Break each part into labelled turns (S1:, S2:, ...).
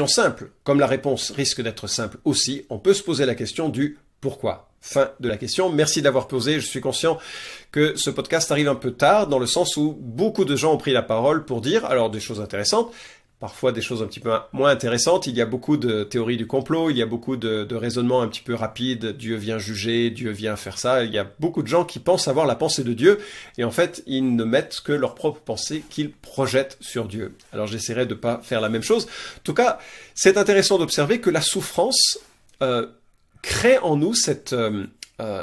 S1: simple, comme la réponse risque d'être simple aussi, on peut se poser la question du pourquoi. Fin de la question. Merci d'avoir posé. Je suis conscient que ce podcast arrive un peu tard, dans le sens où beaucoup de gens ont pris la parole pour dire, alors des choses intéressantes, parfois des choses un petit peu moins intéressantes. Il y a beaucoup de théories du complot, il y a beaucoup de raisonnements un petit peu rapides. Dieu vient juger, Dieu vient faire ça. Il y a beaucoup de gens qui pensent avoir la pensée de Dieu, et en fait, ils ne mettent que leur propre pensée qu'ils projettent sur Dieu. Alors j'essaierai de pas faire la même chose. En tout cas, c'est intéressant d'observer que la souffrance crée en nous cette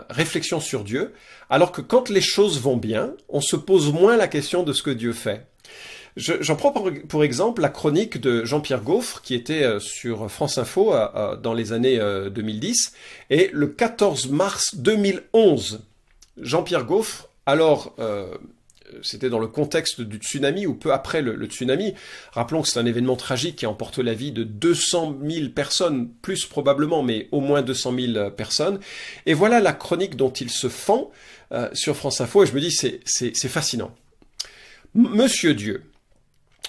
S1: réflexion sur Dieu, alors que quand les choses vont bien, on se pose moins la question de ce que Dieu fait. J'en prends pour exemple la chronique de Jean-Pierre Gaufre, qui était sur France Info dans les années 2010, et le 14 mars 2011, Jean-Pierre Gaufre, alors c'était dans le contexte du tsunami, ou peu après le tsunami. Rappelons que c'est un événement tragique qui emporte la vie de 200 000 personnes, plus probablement, mais au moins 200 000 personnes. Et voilà la chronique dont il se fend sur France Info, et je me dis, c'est fascinant. Monsieur Dieu,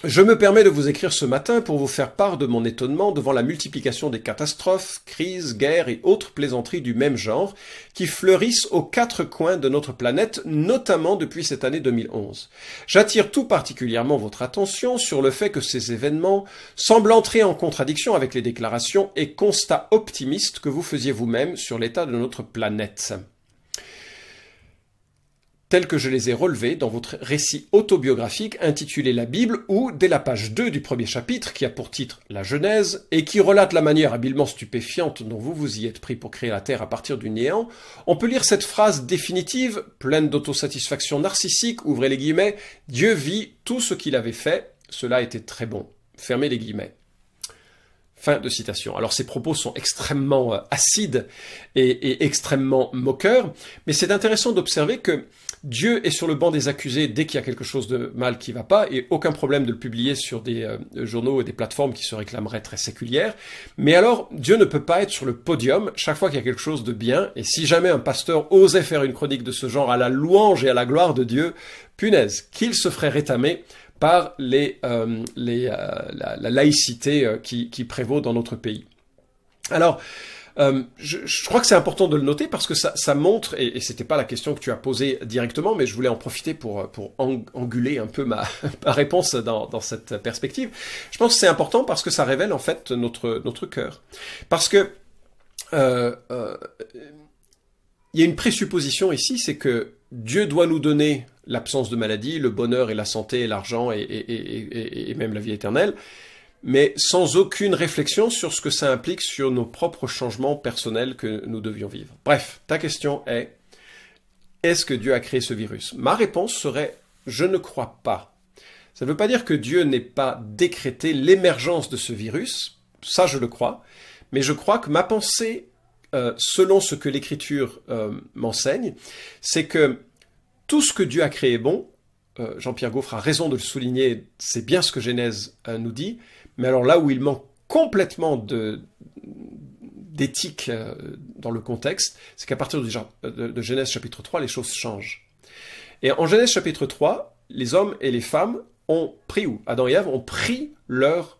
S1: je me permets de vous écrire ce matin pour vous faire part de mon étonnement devant la multiplication des catastrophes, crises, guerres et autres plaisanteries du même genre qui fleurissent aux quatre coins de notre planète, notamment depuis cette année 2011. J'attire tout particulièrement votre attention sur le fait que ces événements semblent entrer en contradiction avec les déclarations et constats optimistes que vous faisiez vous-même sur l'état de notre planète, tels que je les ai relevés dans votre récit autobiographique intitulé La Bible, où, dès la page 2 du premier chapitre, qui a pour titre La Genèse, et qui relate la manière habilement stupéfiante dont vous vous y êtes pris pour créer la Terre à partir du néant, on peut lire cette phrase définitive, pleine d'autosatisfaction narcissique, ouvrez les guillemets, « Dieu vit tout ce qu'il avait fait, cela était très bon ». Fermez les guillemets. Fin de citation. Alors ces propos sont extrêmement acides et extrêmement moqueurs, mais c'est intéressant d'observer que Dieu est sur le banc des accusés dès qu'il y a quelque chose de mal qui va pas, et aucun problème de le publier sur des journaux et des plateformes qui se réclameraient très séculières. Mais alors, Dieu ne peut pas être sur le podium chaque fois qu'il y a quelque chose de bien, et si jamais un pasteur osait faire une chronique de ce genre à la louange et à la gloire de Dieu, punaise, qu'il se ferait rétamer par la laïcité qui prévaut dans notre pays. Alors, je crois que c'est important de le noter parce que ça montre, et c'était pas la question que tu as posée directement, mais je voulais en profiter pour anguler un peu ma réponse dans cette perspective. Je pense que c'est important parce que ça révèle en fait notre cœur. Parce que il y a une présupposition ici, c'est que Dieu doit nous donner l'absence de maladie, le bonheur et la santé et l'argent et même la vie éternelle, mais sans aucune réflexion sur ce que ça implique sur nos propres changements personnels que nous devions vivre. Bref, ta question est, est-ce que Dieu a créé ce virus? Ma réponse serait, je ne crois pas. Ça ne veut pas dire que Dieu n'ait pas décrété l'émergence de ce virus, ça je le crois, mais je crois que ma pensée, selon ce que l'Écriture m'enseigne, c'est que tout ce que Dieu a créé est bon. Jean-Pierre Gaufre a raison de le souligner, c'est bien ce que Genèse nous dit, mais alors là où il manque complètement d'éthique dans le contexte, c'est qu'à partir de Genèse chapitre 3, les choses changent. Et en Genèse chapitre 3, les hommes et les femmes ont pris, ou Adam et Ève ont pris leur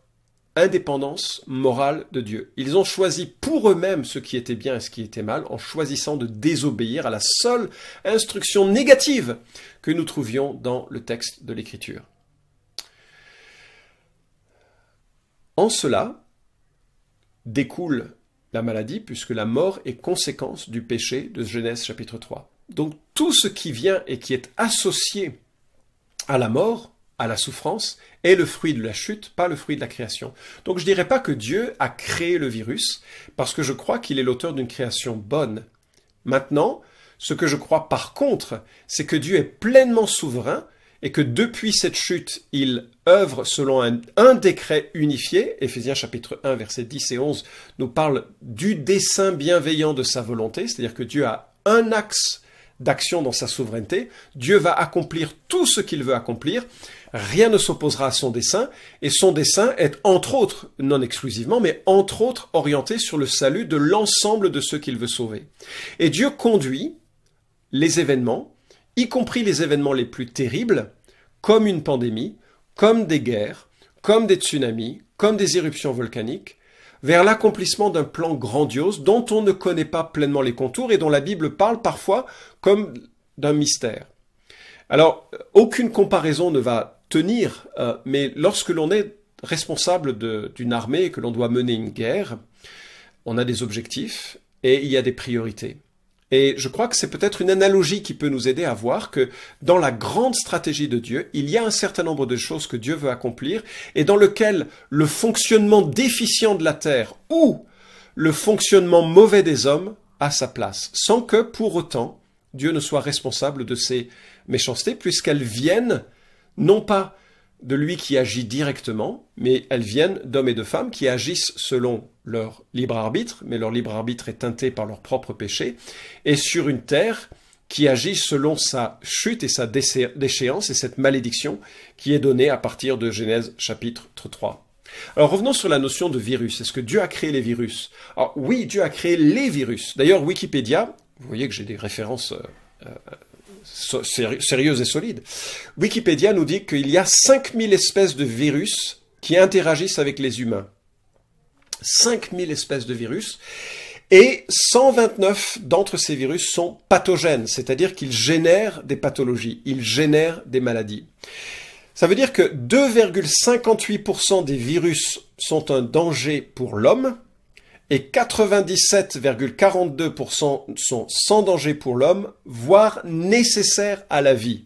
S1: indépendance morale de Dieu. Ils ont choisi pour eux-mêmes ce qui était bien et ce qui était mal, en choisissant de désobéir à la seule instruction négative que nous trouvions dans le texte de l'Écriture. En cela découle la maladie, puisque la mort est conséquence du péché de Genèse chapitre 3. Donc tout ce qui vient et qui est associé à la mort, à la souffrance, est le fruit de la chute, pas le fruit de la création. Donc je ne dirais pas que Dieu a créé le virus, parce que je crois qu'il est l'auteur d'une création bonne. Maintenant, ce que je crois par contre, c'est que Dieu est pleinement souverain, et que depuis cette chute, il œuvre selon un décret unifié. Éphésiens chapitre 1, versets 10 et 11 nous parle du dessein bienveillant de sa volonté, c'est-à-dire que Dieu a un axe d'action dans sa souveraineté. Dieu va accomplir tout ce qu'il veut accomplir. Rien ne s'opposera à son dessein, et son dessein est entre autres, non exclusivement, mais entre autres orienté sur le salut de l'ensemble de ceux qu'il veut sauver. Et Dieu conduit les événements, y compris les événements les plus terribles, comme une pandémie, comme des guerres, comme des tsunamis, comme des éruptions volcaniques, vers l'accomplissement d'un plan grandiose dont on ne connaît pas pleinement les contours et dont la Bible parle parfois comme d'un mystère. Alors, aucune comparaison ne va tenir, mais lorsque l'on est responsable d'une armée et que l'on doit mener une guerre, on a des objectifs et il y a des priorités. Et je crois que c'est peut-être une analogie qui peut nous aider à voir que dans la grande stratégie de Dieu, il y a un certain nombre de choses que Dieu veut accomplir et dans lequel le fonctionnement déficient de la terre ou le fonctionnement mauvais des hommes a sa place, sans que pour autant Dieu ne soit responsable de ces méchancetés, puisqu'elles viennent non pas de lui qui agit directement, mais elles viennent d'hommes et de femmes qui agissent selon leur libre arbitre, mais leur libre arbitre est teinté par leur propre péché, et sur une terre qui agit selon sa chute et sa déchéance et cette malédiction qui est donnée à partir de Genèse chapitre 3. Alors revenons sur la notion de virus. Est-ce que Dieu a créé les virus? Alors oui, Dieu a créé les virus. D'ailleurs, Wikipédia, vous voyez que j'ai des références sérieuses et solides. Wikipédia nous dit qu'il y a 5000 espèces de virus qui interagissent avec les humains. 5000 espèces de virus. Et 129 d'entre ces virus sont pathogènes, c'est-à-dire qu'ils génèrent des pathologies, ils génèrent des maladies. Ça veut dire que 2,58% des virus sont un danger pour l'homme et 97,42% sont sans danger pour l'homme, voire nécessaires à la vie.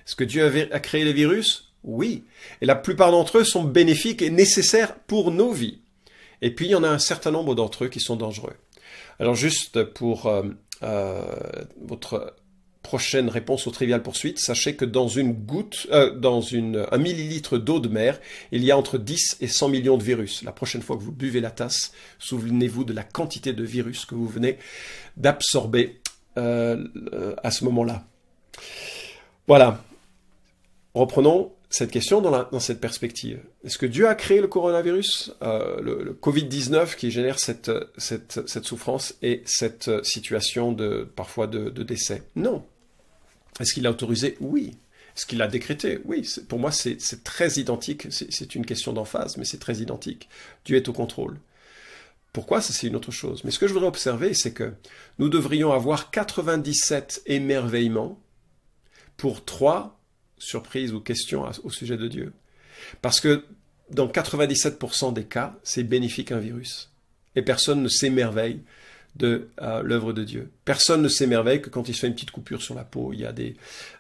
S1: Est-ce que Dieu a créé les virus? Oui. Et la plupart d'entre eux sont bénéfiques et nécessaires pour nos vies. Et puis il y en a un certain nombre d'entre eux qui sont dangereux. Alors juste pour votre prochaine réponse au trivial poursuite, sachez que dans une goutte, un millilitre d'eau de mer, il y a entre 10 et 100 millions de virus. La prochaine fois que vous buvez la tasse, souvenez-vous de la quantité de virus que vous venez d'absorber à ce moment-là. Voilà. Reprenons cette question dans cette perspective. Est-ce que Dieu a créé le coronavirus, le Covid-19 qui génère cette souffrance et cette situation parfois de décès? Non. Est-ce qu'il l'a autorisé? Oui. Est-ce qu'il l'a décrété? Oui. Pour moi, c'est très identique. C'est une question d'emphase, mais c'est très identique. Dieu est au contrôle. Pourquoi? Ça, c'est une autre chose. Mais ce que je voudrais observer, c'est que nous devrions avoir 97 émerveillements pour 3 surprises ou questions au sujet de Dieu. Parce que dans 97% des cas, c'est bénéfique un virus. Et personne ne s'émerveille de l'œuvre de Dieu. Personne ne s'émerveille que quand il se fait une petite coupure sur la peau, il y a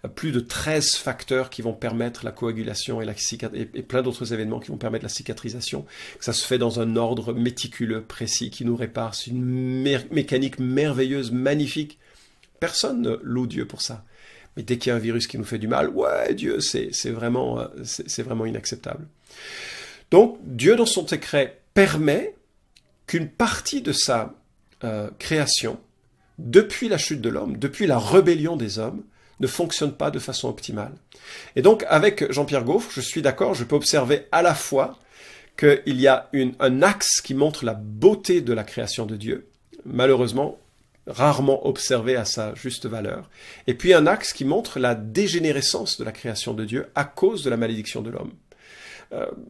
S1: plus de 13 facteurs qui vont permettre la coagulation et plein d'autres événements qui vont permettre la cicatrisation. Ça se fait dans un ordre méticuleux, précis, qui nous répare. C'est une mécanique merveilleuse, magnifique. Personne ne loue Dieu pour ça. Mais dès qu'il y a un virus qui nous fait du mal, ouais, Dieu, c'est vraiment inacceptable. Donc, Dieu, dans son décret, permet qu'une partie de sa création, depuis la chute de l'homme, depuis la rébellion des hommes, ne fonctionne pas de façon optimale. Et donc, avec Jean-Pierre Gaufre, je suis d'accord, je peux observer à la fois qu'il y a un axe qui montre la beauté de la création de Dieu, malheureusement, rarement observé à sa juste valeur, et puis un axe qui montre la dégénérescence de la création de Dieu à cause de la malédiction de l'homme,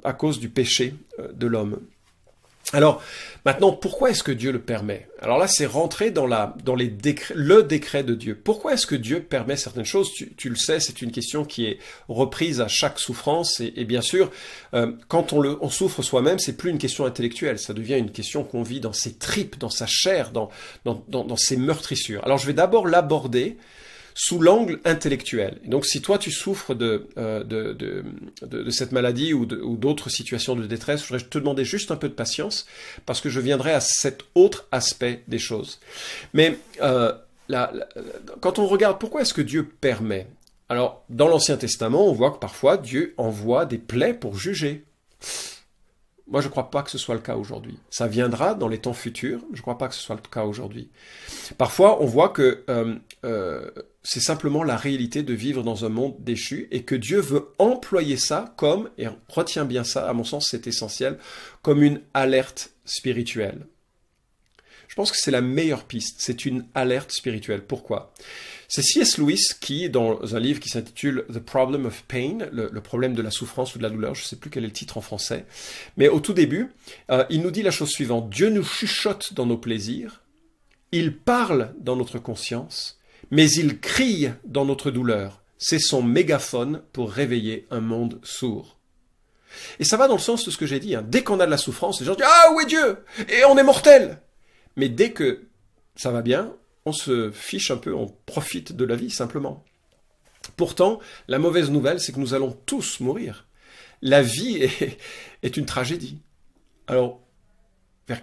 S1: à cause du péché de l'homme. Alors, maintenant, pourquoi est-ce que Dieu le permet? Alors là, c'est rentrer dans le décret de Dieu. Pourquoi est-ce que Dieu permet certaines choses? Tu le sais, c'est une question qui est reprise à chaque souffrance. Et bien sûr, quand on souffre soi-même, c'est plus une question intellectuelle. Ça devient une question qu'on vit dans ses tripes, dans sa chair, dans ses meurtrissures. Alors, je vais d'abord l'aborder sous l'angle intellectuel. Et donc, si toi, tu souffres de cette maladie ou d'autres situations de détresse, je voudrais te demander juste un peu de patience, parce que je viendrai à cet autre aspect des choses. Mais quand on regarde, pourquoi est-ce que Dieu permet? Alors, dans l'Ancien Testament, on voit que parfois, Dieu envoie des plaies pour juger. Moi, je ne crois pas que ce soit le cas aujourd'hui. Ça viendra dans les temps futurs, je ne crois pas que ce soit le cas aujourd'hui. Parfois, on voit que c'est simplement la réalité de vivre dans un monde déchu et que Dieu veut employer ça comme, et retiens bien ça, à mon sens c'est essentiel, comme une alerte spirituelle. Je pense que c'est la meilleure piste, c'est une alerte spirituelle. Pourquoi? C'est C.S. Lewis qui, dans un livre qui s'intitule The Problem of Pain, le problème de la souffrance ou de la douleur, je ne sais plus quel est le titre en français, mais au tout début, il nous dit la chose suivante: Dieu nous chuchote dans nos plaisirs, il parle dans notre conscience, mais il crie dans notre douleur. C'est son mégaphone pour réveiller un monde sourd. Et ça va dans le sens de ce que j'ai dit. Dès qu'on a de la souffrance, les gens disent « Ah, où est Dieu ? Et on est mortel !» Mais dès que ça va bien, on se fiche un peu, on profite de la vie simplement. Pourtant, la mauvaise nouvelle, c'est que nous allons tous mourir. La vie est une tragédie. Alors, vers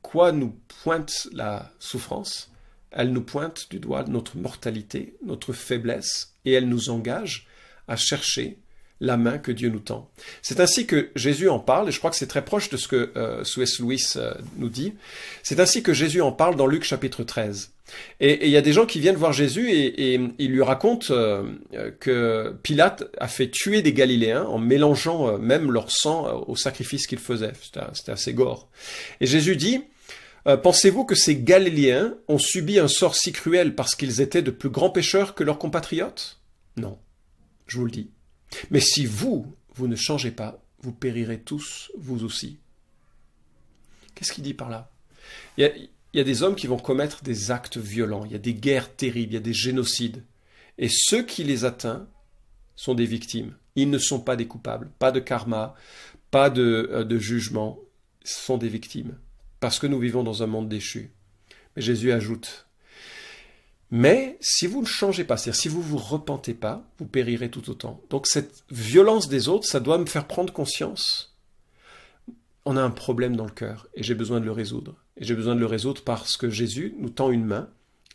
S1: quoi nous pointe la souffrance ? Elle nous pointe du doigt notre mortalité, notre faiblesse, et elle nous engage à chercher la main que Dieu nous tend. C'est ainsi que Jésus en parle, et je crois que c'est très proche de ce que C.S. Lewis nous dit. C'est ainsi que Jésus en parle dans Luc chapitre 13. Et il y a des gens qui viennent voir Jésus et ils lui racontent que Pilate a fait tuer des Galiléens en mélangeant même leur sang au sacrifice qu'ils faisaient. C'était assez gore. Et Jésus dit: pensez-vous que ces Galiléens ont subi un sort si cruel parce qu'ils étaient de plus grands pécheurs que leurs compatriotes? Non, je vous le dis. Mais si vous ne changez pas, vous périrez tous, vous aussi. Qu'est-ce qu'il dit par là? Il y a des hommes qui vont commettre des actes violents, il y a des guerres terribles, il y a des génocides. Et ceux qui les atteignent sont des victimes. Ils ne sont pas des coupables, pas de karma, pas de jugement, ce sont des victimes. Parce que nous vivons dans un monde déchu. Mais Jésus ajoute: mais si vous ne changez pas, c'est-à-dire si vous ne vous repentez pas, vous périrez tout autant. Donc cette violence des autres, ça doit me faire prendre conscience. On a un problème dans le cœur et j'ai besoin de le résoudre. Et j'ai besoin de le résoudre parce que Jésus nous tend une main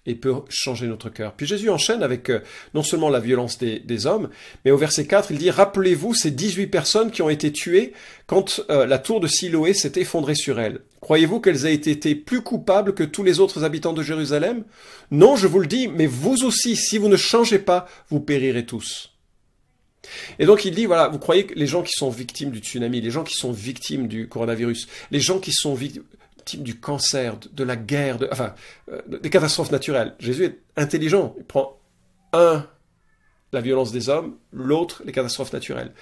S1: et peut changer notre cœur. Puis Jésus enchaîne avec non seulement la violence des hommes, mais au verset 4, il dit: rappelez-vous ces 18 personnes qui ont été tuées quand la tour de Siloé s'est effondrée sur elles. Croyez-vous qu'elles aient été plus coupables que tous les autres habitants de Jérusalem? Non, je vous le dis, mais vous aussi, si vous ne changez pas, vous périrez tous. Et donc il dit, voilà, vous croyez que les gens qui sont victimes du tsunami, les gens qui sont victimes du coronavirus, les gens qui sont victimes du cancer, de la guerre, des catastrophes naturelles. Jésus est intelligent. Il prend la violence des hommes, l'autre, les catastrophes naturelles.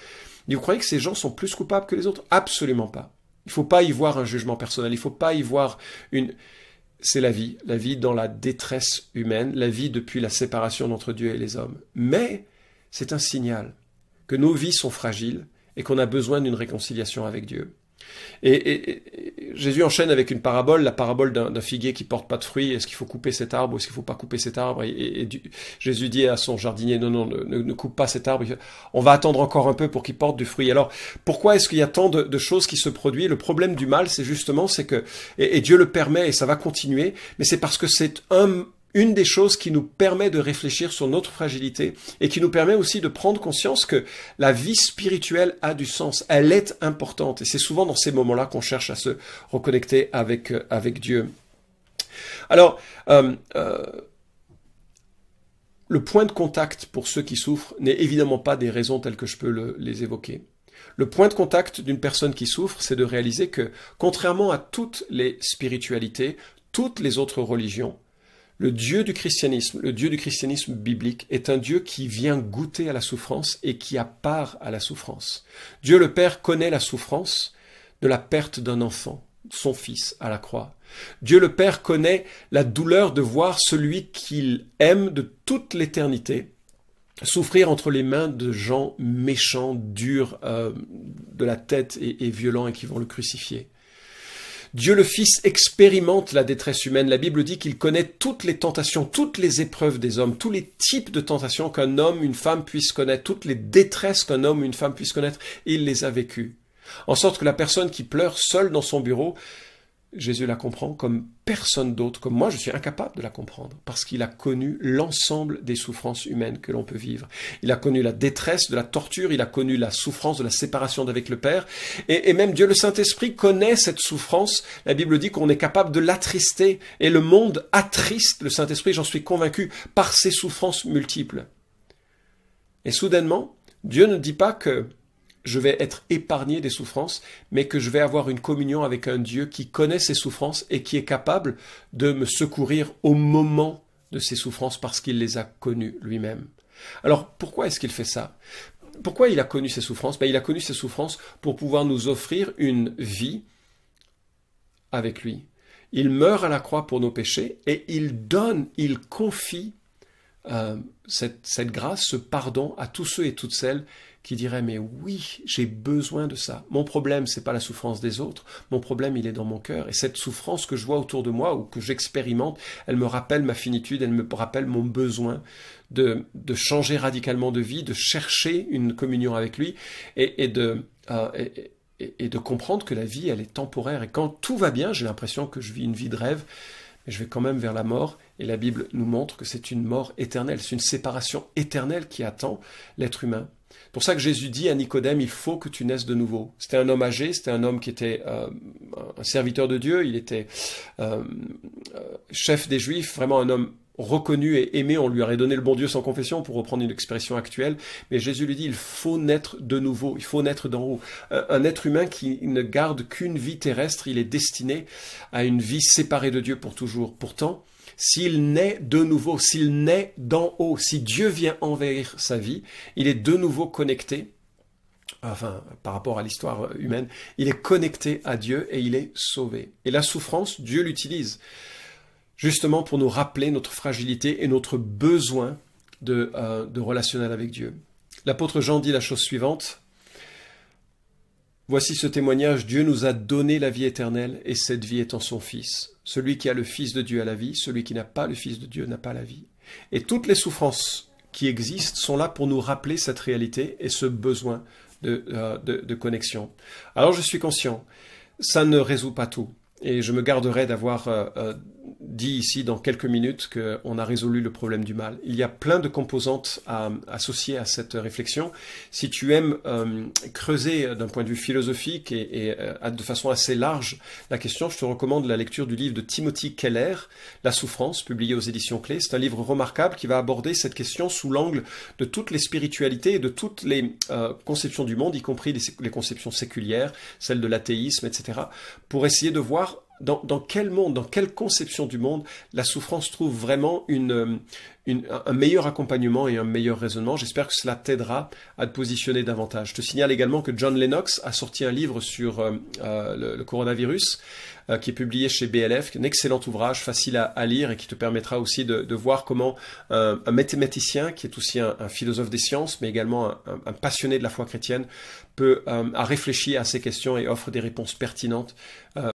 S1: Et vous croyez que ces gens sont plus coupables que les autres? Absolument pas. Il ne faut pas y voir un jugement personnel. Il ne faut pas y voir c'est la vie dans la détresse humaine, la vie depuis la séparation entre Dieu et les hommes. Mais c'est un signal que nos vies sont fragiles et qu'on a besoin d'une réconciliation avec Dieu. Et Jésus enchaîne avec une parabole, la parabole d'un figuier qui porte pas de fruits. Est-ce qu'il faut couper cet arbre ou est-ce qu'il faut pas couper cet arbre? Jésus dit à son jardinier: non, ne coupe pas cet arbre. On va attendre encore un peu pour qu'il porte du fruit. Alors, pourquoi est-ce qu'il y a tant de choses qui se produisent? Le problème du mal, c'est justement, c'est que, et Dieu le permet et ça va continuer, mais c'est parce que c'est une des choses qui nous permet de réfléchir sur notre fragilité et qui nous permet aussi de prendre conscience que la vie spirituelle a du sens, elle est importante. Et c'est souvent dans ces moments-là qu'on cherche à se reconnecter avec Dieu. Alors, le point de contact pour ceux qui souffrent n'est évidemment pas des raisons telles que je peux les évoquer. Le point de contact d'une personne qui souffre, c'est de réaliser que, contrairement à toutes les spiritualités, toutes les autres religions, le Dieu du christianisme biblique, est un Dieu qui vient goûter à la souffrance et qui a part à la souffrance. Dieu le Père connaît la souffrance de la perte d'un enfant, son fils, à la croix. Dieu le Père connaît la douleur de voir celui qu'il aime de toute l'éternité souffrir entre les mains de gens méchants, durs de la tête et violents et qui vont le crucifier. Dieu le Fils expérimente la détresse humaine. La Bible dit qu'il connaît toutes les tentations, toutes les épreuves des hommes, tous les types de tentations qu'un homme, une femme puisse connaître, toutes les détresses qu'un homme ou une femme puisse connaître, il les a vécues. En sorte que la personne qui pleure seule dans son bureau, Jésus la comprend comme personne d'autre, comme moi je suis incapable de la comprendre, parce qu'il a connu l'ensemble des souffrances humaines que l'on peut vivre. Il a connu la détresse de la torture, il a connu la souffrance de la séparation d'avec le Père, et même Dieu le Saint-Esprit connaît cette souffrance. La Bible dit qu'on est capable de l'attrister, et le monde attriste le Saint-Esprit, j'en suis convaincu, par ses souffrances multiples. Et soudainement, Dieu ne dit pas que je vais être épargné des souffrances, mais que je vais avoir une communion avec un Dieu qui connaît ces souffrances et qui est capable de me secourir au moment de ces souffrances parce qu'il les a connues lui-même. Alors, pourquoi est-ce qu'il fait ça? Pourquoi il a connu ces souffrances? Il a connu ces souffrances pour pouvoir nous offrir une vie avec lui. Il meurt à la croix pour nos péchés et il confie cette grâce, ce pardon à tous ceux et toutes celles qui diraient « mais oui, j'ai besoin de ça. Mon problème, c'est pas la souffrance des autres. Mon problème, il est dans mon cœur. Et cette souffrance que je vois autour de moi ou que j'expérimente, elle me rappelle ma finitude, elle me rappelle mon besoin de changer radicalement de vie, de chercher une communion avec lui et de comprendre que la vie, elle est temporaire. Et quand tout va bien, j'ai l'impression que je vis une vie de rêve, mais je vais quand même vers la mort. Et la Bible nous montre que c'est une mort éternelle, c'est une séparation éternelle qui attend l'être humain. C'est pour ça que Jésus dit à Nicodème, il faut que tu naisses de nouveau. C'était un homme âgé, c'était un homme qui était un serviteur de Dieu, il était chef des Juifs, vraiment un homme reconnu et aimé, on lui aurait donné le bon Dieu sans confession, pour reprendre une expression actuelle, mais Jésus lui dit, il faut naître de nouveau, il faut naître d'en haut. Un être humain qui ne garde qu'une vie terrestre, il est destiné à une vie séparée de Dieu pour toujours. Pourtant, s'il naît de nouveau, s'il naît d'en haut, si Dieu vient envahir sa vie, il est de nouveau connecté, enfin, par rapport à l'histoire humaine, il est connecté à Dieu et il est sauvé. Et la souffrance, Dieu l'utilise justement pour nous rappeler notre fragilité et notre besoin de relationnel avec Dieu. L'apôtre Jean dit la chose suivante. Voici ce témoignage, Dieu nous a donné la vie éternelle et cette vie est en son Fils. Celui qui a le Fils de Dieu a la vie, celui qui n'a pas le Fils de Dieu n'a pas la vie. Et toutes les souffrances qui existent sont là pour nous rappeler cette réalité et ce besoin de connexion. Alors je suis conscient, ça ne résout pas tout. Et je me garderai d'avoir dit ici dans quelques minutes qu'on a résolu le problème du mal. Il y a plein de composantes associées à cette réflexion. Si tu aimes creuser d'un point de vue philosophique et de façon assez large la question, je te recommande la lecture du livre de Timothy Keller, La souffrance, publié aux éditions Clés. C'est un livre remarquable qui va aborder cette question sous l'angle de toutes les spiritualités et de toutes les conceptions du monde, y compris les conceptions séculières, celles de l'athéisme, etc., pour essayer de voir dans quel monde, dans quelle conception du monde, la souffrance trouve vraiment un meilleur accompagnement et un meilleur raisonnement. J'espère que cela t'aidera à te positionner davantage. Je te signale également que John Lennox a sorti un livre sur le coronavirus, qui est publié chez BLF, un excellent ouvrage, facile à lire et qui te permettra aussi de voir comment un mathématicien, qui est aussi un philosophe des sciences, mais également un passionné de la foi chrétienne, a réfléchi à ces questions et offre des réponses pertinentes